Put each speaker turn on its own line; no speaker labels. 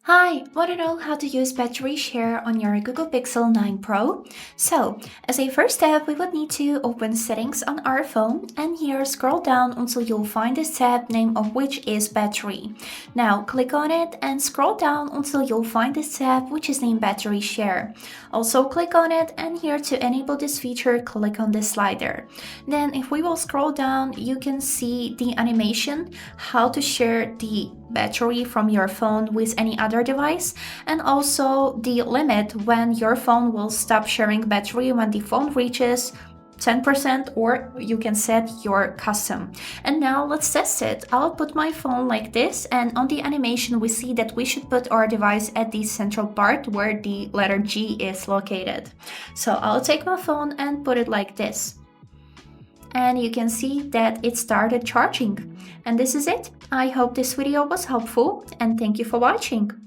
Hi, want to know how to use battery share on your Google Pixel 9 Pro? So, as a first step, we would need to open settings on our phone and here scroll down until you'll find this tab, name of which is battery. Now click on it and scroll down until you'll find this tab, which is named battery share. Also click on it and here to enable this feature, click on this slider. Then if we will scroll down, you can see the animation, how to share the battery from your phone with any other device, and also the limit when your phone will stop sharing battery when the phone reaches 10%, or you can set your custom. And now let's test it. I'll put my phone like this, and on the animation we see that we should put our device at the central part where the letter G is located. So I'll take my phone and put it like this. And you can see that it started charging. And this is it. I hope this video was helpful and thank you for watching.